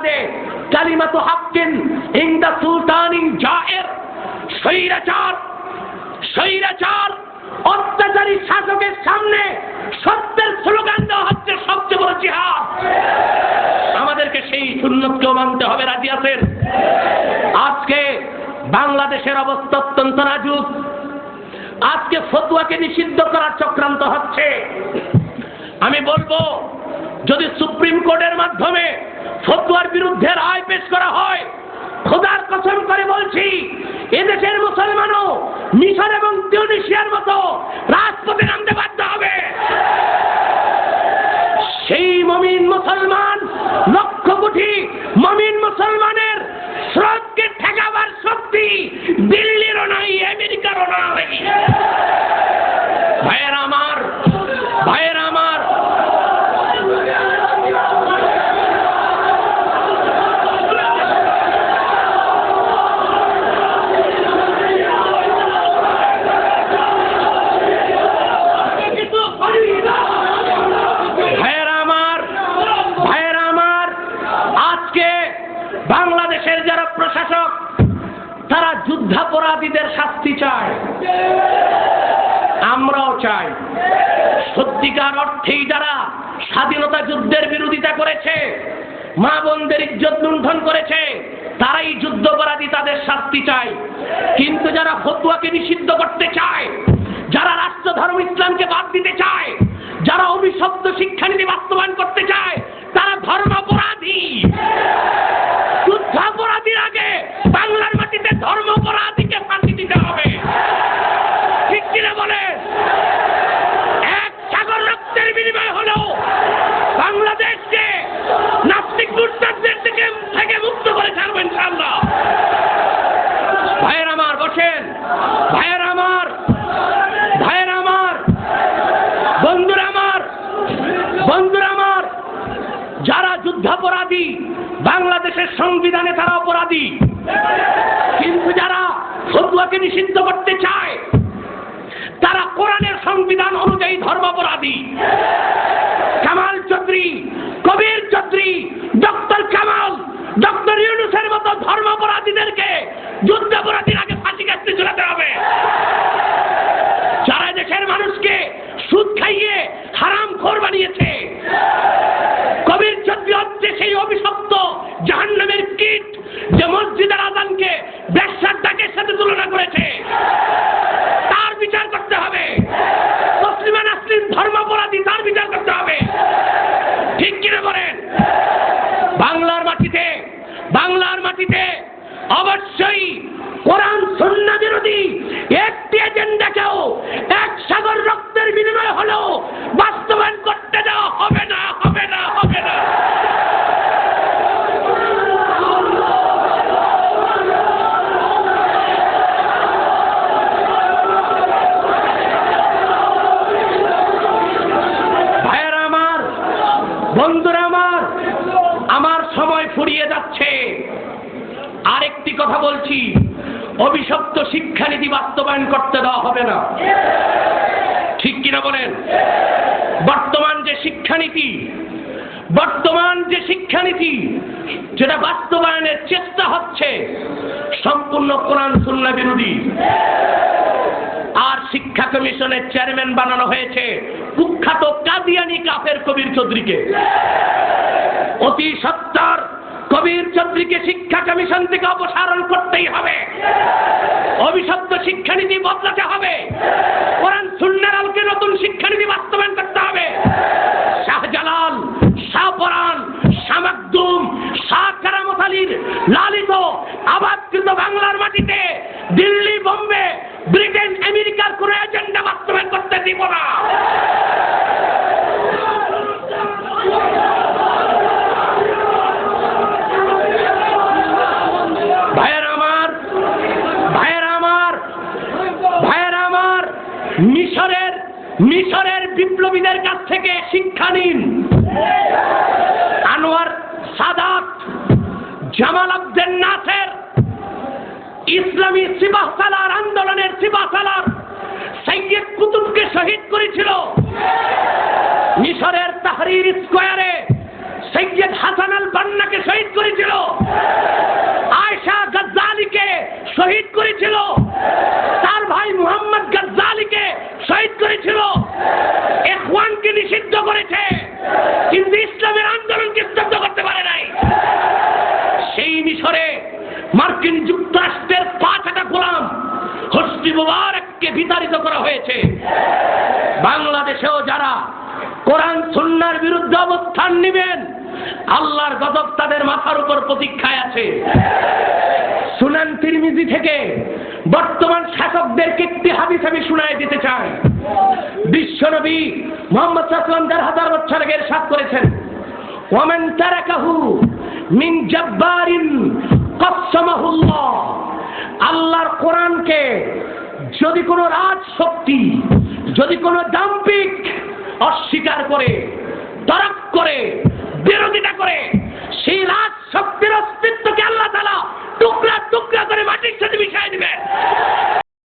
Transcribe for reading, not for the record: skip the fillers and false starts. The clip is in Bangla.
বাগদাদে কালিমাতু হাক্কিন ইনদা সুলতানিন জায়ের, স্বৈরাচার অত্যাচারী শাসকের সামনে সত্যের স্লোগান দেওয়া হচ্ছে সবচেয়ে বড় জিহাদ। আমাদেরকে সেই সুন্নতকেও মানতে হবে। রাজি আছেন? আজকে বাংলাদেশের অবস্থা অত্যন্ত নাজুক। আজকে ফতোয়াকে নিষিদ্ধ করার চক্রান্ত হচ্ছে। আমি বলবো, যদি সুপ্রিম কোর্টের মাধ্যমে ফতোয়ার বিরুদ্ধে রায় পেশ করা হয়, খোদার কসম করে বলছি, এদেশের মুসলমানও মিশর এবং তিউনিসিয়ার মতো রাজপথে নামতে বাধ্য হবে। সেই মুমিন মুসলমান, লক্ষ কোটি মুমিন মুসলমানের স্রোতকে ঠেকাবার শক্তি দিল্লিরও নাই, আমেরিকারও নাই। ভাইয়েরা আমার, ভাইয়েরা আমার, বাংলাদেশের যারা প্রশাসক তারা যুদ্ধাপরাধীদের শাস্তি চায়, আমরাও চাই। সত্যিকার অর্থেই যারা স্বাধীনতা যুদ্ধের বিরোধিতা করেছে, মা বোনদের ইজ্জত লুণ্ঠন করেছে, তারাই যুদ্ধাপরাধী, তাদের শাস্তি চায়। কিন্তু যারা ফতোয়াকে নিষিদ্ধ করতে চায়, যারা রাষ্ট্র ধর্ম ইসলামকে বাদ দিতে চায়, যারা অভিশপ্ত শিক্ষানীতি বাস্তবায়ন করতে চায়, তারা ধর্মাপরাধী। যুদ্ধাপরাধীর আগে বাংলার মাটিতে ধর্মাপরাধীকে ফাঁসি দিতে হবে। ঠিক কিনা বলে? এক সাগর রক্তের বিনিময় হলো বাংলাদেশকে নাস্তিক দুর্দারদের থেকে মুক্ত করে ছাড়বো ইনশাআল্লাহ। ভাইয়ের আমার, বসেন। ভাইয়ের আমার, ভাইয়ের আমার, বন্ধুরা আমার, বন্ধুরা আমার, যারা যুদ্ধাপরাধী বাংলাদেশের সংবিধানে তারা অপরাধী, কিন্তু যারা ফতোয়াকে নিষিদ্ধ করতে চায় তারা কোরআনের সংবিধান অনুযায়ী ধর্মাপরাধী। কামাল চৌধুরী, কবির চৌধুরী, ডক্টর কামাল, ডক্টর ইউনূসের মতো ধর্মাপরাধীদেরকে যুদ্ধাপরাধীর আগে ফাঁসি কাটতে ঝুলাতে হবে। যারা দেশের মানুষকে সুদ খাইয়ে হারামখোর বানিয়েছে, কবির চৌধুরী হচ্ছে সেই অভিশপ্ত জাহান্নামের কীট যে মসজিদের আযানকে ব্যবসার ডাকের সাথে তুলনা করেছে। তার বিচার করতে হবে। মুসলিমান আসলিম ধর্মাপরাধী, তার বিচার করতে হবে। ঠিক কিনা বলেন? বাংলার মাটিতে, বাংলার মাটিতে অবশ্যই কোরআন সুন্নাহ বিরোধী একটি এজেন্ডাকেও এক সাগর রক্তের বিনিময় হলেও বাস্তবায়ন করতে দেওয়া হবে না, হবে না, হবে না। ভাইয়েরা আমার, বন্ধুরা আমার, আমার সময় ফুরিয়ে যাচ্ছে। আরেকটি কথা বলছি, অভিশপ্ত শিক্ষানীতি বাস্তবায়ন করতে দেওয়া হবে না। ঠিক কিনা বলেন? বর্তমান যে শিক্ষানীতি যেটা বাস্তবায়নের চেষ্টা হচ্ছে সম্পূর্ণ কোরআন সুন্নাহ বিরোধী। আর শিক্ষা কমিশনের চেয়ারম্যান বানানো হয়েছে কুখ্যাত কাদিয়ানি কাফের কবির চৌধুরীকে। অতি সত্বর কবির চৌধুরীকে শিক্ষা কমিশন থেকে অপসারণ করতেই হবে। অভিশপ্ত শিক্ষানীতি বদলাতে হবে। কোরআন সুন্নাহর আলোকে নতুন শিক্ষানীতি বাস্তবায়ন করতে হবে। শাহজালাল, শাহপরান, শাহ মাকদুম, শাহ কারামত আলীর লালিত আবাদকৃত বাংলার মাটিতে দিল্লি, বোম্বে, ব্রিটেন, আমেরিকার কোন এজেন্ডা বাস্তবায়ন করতে দিব না। ভাইয়েরা আমার, ভাইয়েরা আমার, ভাইয়েরা আমার, মিশরের বিপ্লবীদের কাছ থেকে শিক্ষা নিন। Anwar Saadat, Jamal Abdel Nasser ইসলামী সিপাহসালার আন্দোলনের সিপাহসালার সাইয়্যিদ কুতুবকে শহীদ করেছিল। মিশরের তাহরির স্কয়ারে সৈয়দ হাসান আল বান্নাকে শহীদ করেছিল, আয়েশা গজ্জালিকে শহীদ করেছিল, তার ভাই মুহাম্মদ গজ্জালিকে শহীদ করেছিল, ইখওয়ানকে নিষিদ্ধ করেছে, কিন্তু ইসলামের আন্দোলনকে স্তব্ধ করতে পারে নাই। সেই মিশরে মার্কিন যুক্তরাষ্ট্রের 5টা গোলাম হোসনি মুবারককে বিতাড়িত করা হয়েছে। বাংলাদেশেও যারা কোরআন সুন্নাহর বিরুদ্ধে অবস্থান নেবেন, আল্লাহর গজব তাদের মাথার উপর প্রতীক্ষায় আছে। সুনান তিরমিজি থেকে বর্তমান শাসকদেরকে একটি হাদিস আমি শুনায় দিতে চাই। বিশ্বনবী মুহাম্মদ সাল্লাল্লাহু আলাইহি ওয়াসাল্লাম 1000 বছর আগে ইরশাদ করেছেন, ওয়ামান তারাকাহু মিন জাব্বারিন কাসসামাহুল্লাহ। আল্লাহর কোরআনকে যদি কোনো রাজশক্তি, যদি কোনো দাম্ভিক অস্বীকার করে, তরক করে, বিরোধিতা করে, সেই রাজশক্তির অস্তিত্বকে আল্লাহ